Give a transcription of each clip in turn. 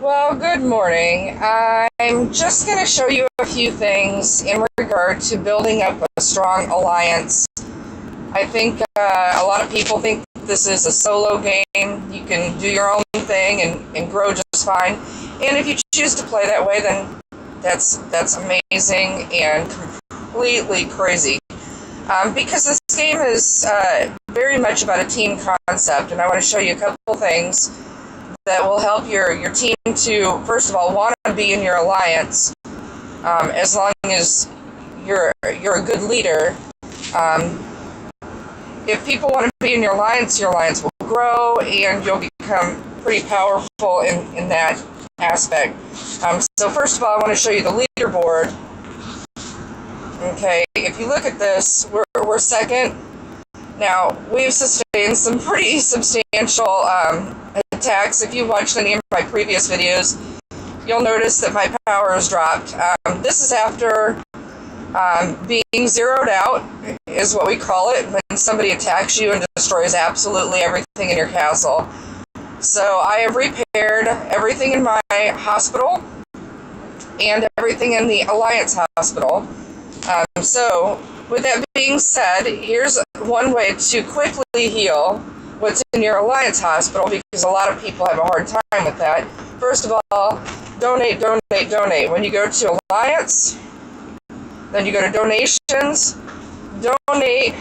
Well, good morning. I'm just going to show you a few things in regard to building up a strong alliance. I think a lot of people think this is a solo game. You can do your own thing and grow just fine. And if you choose to play that way, then that's amazing and completely crazy. Because this game is very much about a team concept, and I want to show you a couple things that will help your team to, first of all, want to be in your alliance, as long as you're a good leader. If people want to be in your alliance will grow, and you'll become pretty powerful in that aspect. So first of all, I want to show you the leaderboard. Okay, if you look at this, we're second. Now, we've sustained some pretty substantial attacks. If you watched any of my previous videos, you'll notice that my power has dropped. This is after being zeroed out, is what we call it, when somebody attacks you and destroys absolutely everything in your castle. So I have repaired everything in my hospital and everything in the Alliance hospital. So, with that being said, here's one way to quickly heal what's in your Alliance hospital, because a lot of people have a hard time with that. First of all, donate, donate, donate. When you go to Alliance, then you go to donations, donate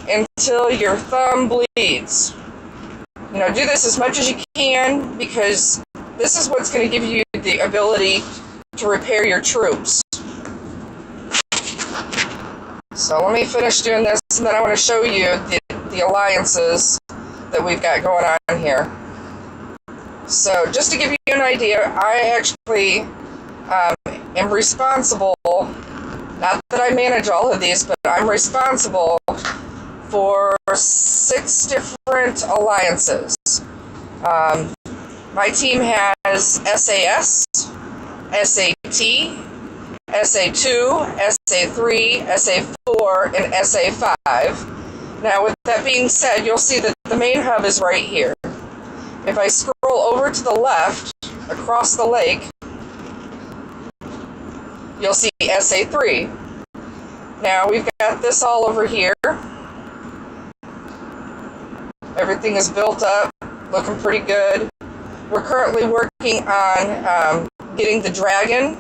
until your thumb bleeds. You know, do this as much as you can, because this is what's going to give you the ability to repair your troops. So let me finish doing this, and then I want to show you the alliances that we've got going on here. So just to give you an idea, I actually am responsible, not that I manage all of these, but I'm responsible for 6 different alliances. My team has SAS, SAT, SA2, SA3, SA4, and SA5. Now, with that being said, you'll see that the main hub is right here. If I scroll over to the left, across the lake, you'll see SA3. Now, we've got this all over here. Everything is built up, looking pretty good. We're currently working on getting the dragon.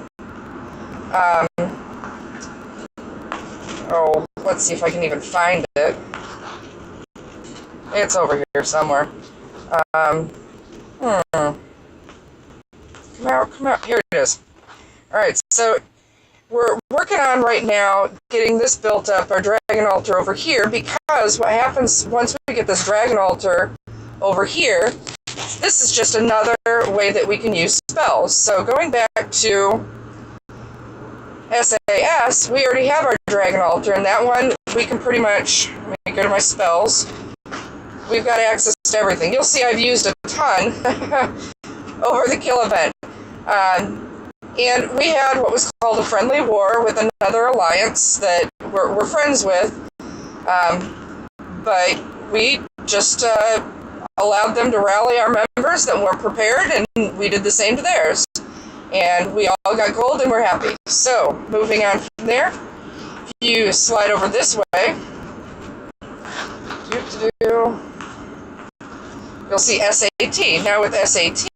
Let's see if I can even find it. It's over here somewhere. Come out. Here it is. Alright, so we're working on right now getting this built up, our dragon altar over here, because what happens once we get this dragon altar over here, this is just another way that we can use spells. So going back to SAS, we already have our dragon altar, and that one we can pretty much, let me go to my spells, we've got access to everything. You'll see I've used a ton over the kill event. And we had what was called a friendly war with another alliance that we're friends with, but we just allowed them to rally our members that weren't prepared, and we did the same to theirs. And we all got gold, and we're happy. So, moving on from there, if you slide over this way, you'll see SAT. Now with SAT,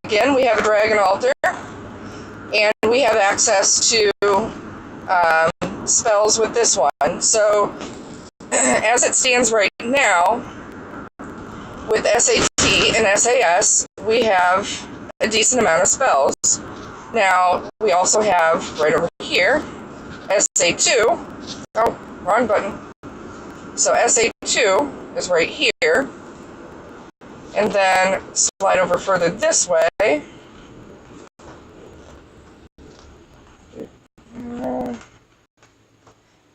again, we have a dragon altar, and we have access to spells with this one. So, as it stands right now, with SAT and SAS, we have a decent amount of spells. Now, we also have, right over here, SA2. Oh, wrong button. So SA2 is right here. And then slide over further this way.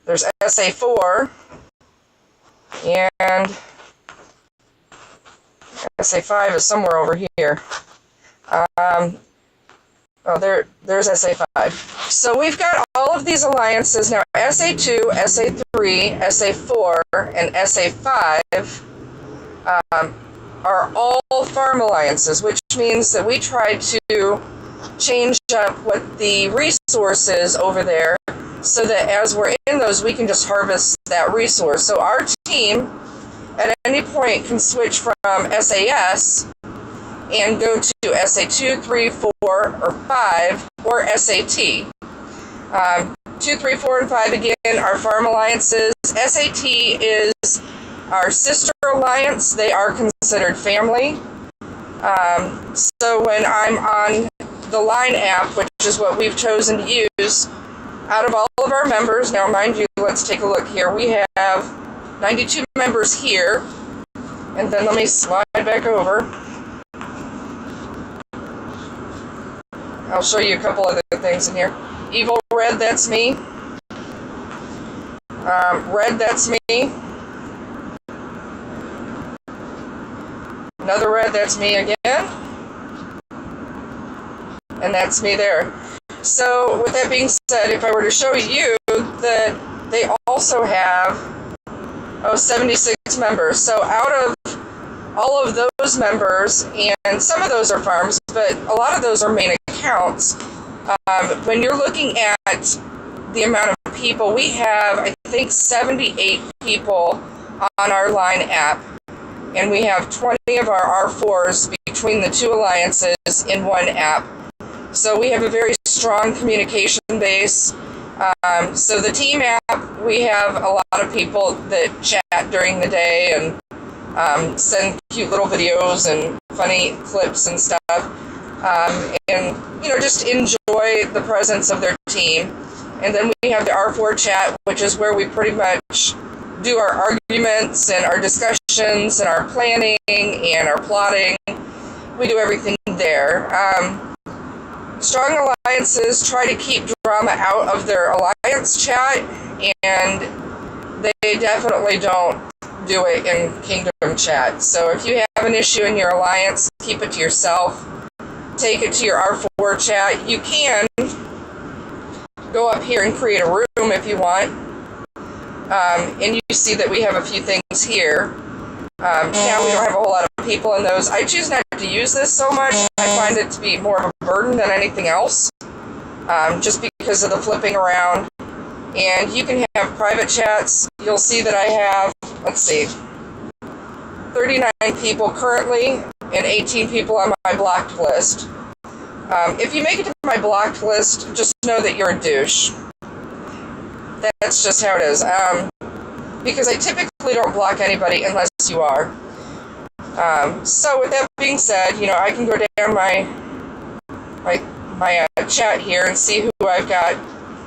There's SA4. And SA5 is somewhere over here. There's SA5. So we've got all of these alliances now. SA2, SA3, SA4, and SA5 are all farm alliances, which means that we try to change up what the resource is over there so that as we're in those, we can just harvest that resource. So our team at any point can switch from SAS and go to SA2, 3, 4, or 5, or SAT. 2, 3, 4, and 5, again, are farm alliances. SAT is our sister alliance. They are considered family. So when I'm on the Line app, which is what we've chosen to use, out of all of our members, now mind you, let's take a look here. We have 92 members here, and then let me slide back over. I'll show you a couple other things in here. EvilRed, that's me. Red, that's me. Another red, that's me again. And that's me there. So, with that being said, if I were to show you that they also have 76 members. So, out of all of those members, and some of those are farms, but a lot of those are main accounts. When you're looking at the amount of people, we have, I think, 78 people on our Line app, and we have 20 of our R4s between the two alliances in one app. So we have a very strong communication base. So the team app, we have a lot of people that chat during the day and send cute little videos and funny clips and stuff. And, you know, just enjoy the presence of their team. And then we have the R4 chat, which is where we pretty much do our arguments and our discussions and our planning and our plotting. We do everything there. Strong alliances try to keep drama out of their alliance chat, and they definitely don't do it in Kingdom chat. So if you have an issue in your alliance, keep it to yourself. Take it to your R4 chat. You can go up here and create a room if you want. And you see that we have a few things here. Now we don't have a whole lot of people in those. I choose not to use this so much. I find it to be more of a burden than anything else, just because of the flipping around. And you can have private chats. You'll see that I have, let's see, 39 people currently and 18 people on my blocked list. If you make it to my blocked list, just know that you're a douche. That's just how it is. Because I typically don't block anybody unless you are. So with that being said, you know, I can go down my chat here and see who I've got.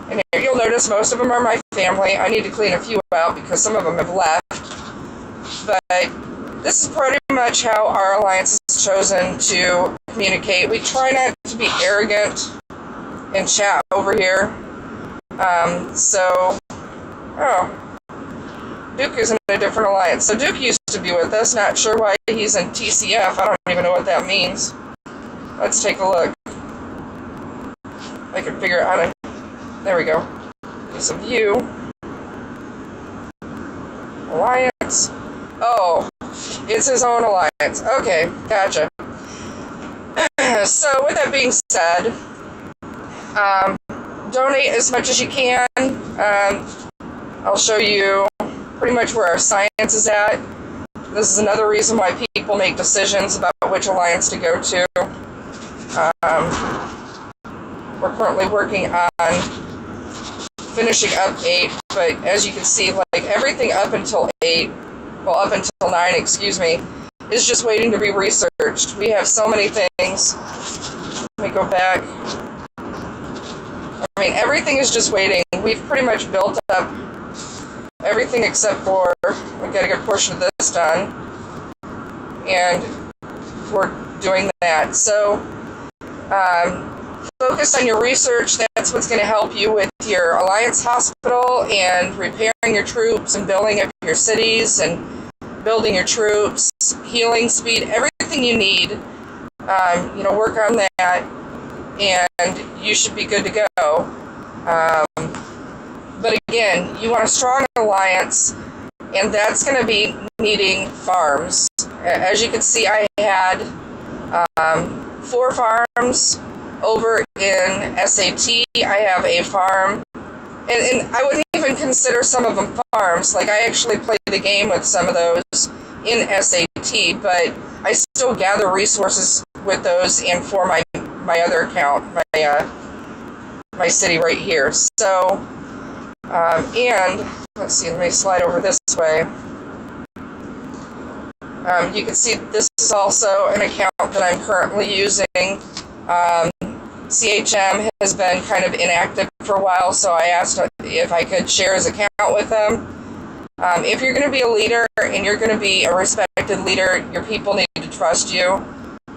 And here you'll notice most of them are my family. I need to clean a few out because some of them have left. But this is pretty much how our alliance has chosen to communicate. We try not to be arrogant in chat over here. Duke is in a different alliance. So Duke used to be with us. Not sure why he's in TCF. I don't even know what that means. Let's take a look. I can figure out how to... There we go. Use a view. Alliance. Oh, it's his own alliance. Okay, gotcha. So with that being said, donate as much as you can. I'll show you pretty much where our science is at. This is another reason why people make decisions about which alliance to go to. We're currently working on finishing up 8, but as you can see, like everything up until 8, well, up until 9, excuse me, is just waiting to be researched. We have so many things. Let me go back. I mean, everything is just waiting. We've pretty much built up everything except for we got a good portion of this done, and we're doing that. So focus on your research. That's what's going to help you with your alliance hospital and repairing your troops and building up your cities and building your troops, healing speed, everything you need. Work on that, and you should be good to go. But again, you want a strong alliance, and that's going to be needing farms. as you can see, I had 4 farms over in SAT. I have a farm, and I wouldn't even consider some of them farms. Like, I actually play the game with some of those in SAT, but I still gather resources with those and for my other account, my city right here. So, and let's see, let me slide over this way. You can see this is also an account that I'm currently using. CHM has been kind of inactive for a while, so I asked if I could share his account with them. If you're going to be a leader and you're going to be a respected leader, your people need to trust you.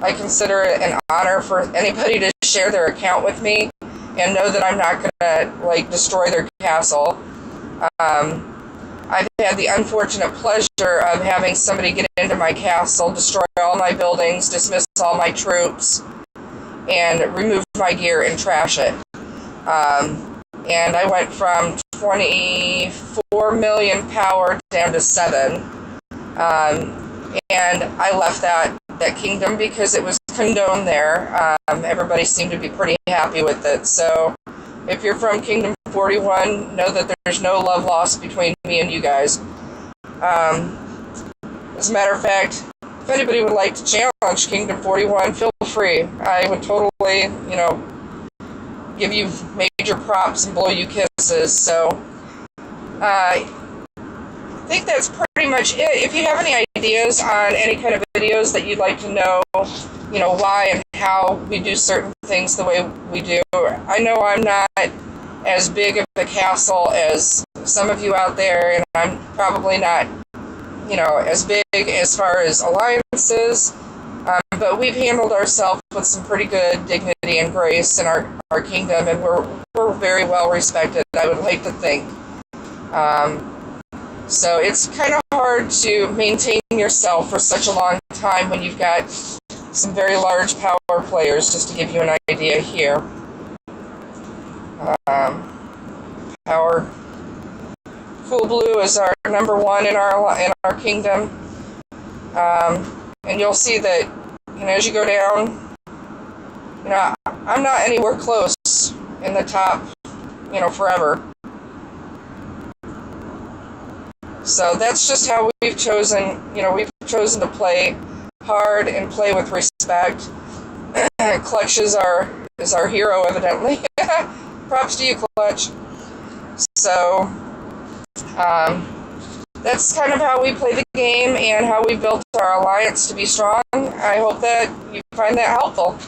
I consider it an honor for anybody to share their account with me and know that I'm not going to, like, destroy their castle. I've had the unfortunate pleasure of having somebody get into my castle, destroy all my buildings, dismiss all my troops, and remove my gear and trash it. And I went from 24 million power down to 7. And I left that kingdom because it was condoned there. Everybody seemed to be pretty happy with it. So if you're from Kingdom 41, know that there's no love lost between me and you guys. As a matter of fact, if anybody would like to challenge Kingdom 41, feel free. I would totally, give you major props and blow you kisses. So, I think that's pretty much it. If you have any ideas on any kind of videos that you'd like to know, why and how we do certain things the way we do. I know I'm not as big of a castle as some of you out there, and I'm probably not, as big as far as alliances, but we've handled ourselves with some pretty good dignity and grace in our kingdom, and we're very well respected, I would like to think. So it's kind of hard to maintain yourself for such a long time when you've got some very large power players, just to give you an idea here. Power Full Blue is our number 1 in our kingdom. And you'll see that, as you go down, I'm not anywhere close in the top, forever. So that's just how we've chosen to play hard and play with respect. Clutch is our hero, evidently. Props to you, Clutch. So, that's kind of how we play the game and how we built our alliance to be strong. I hope that you find that helpful.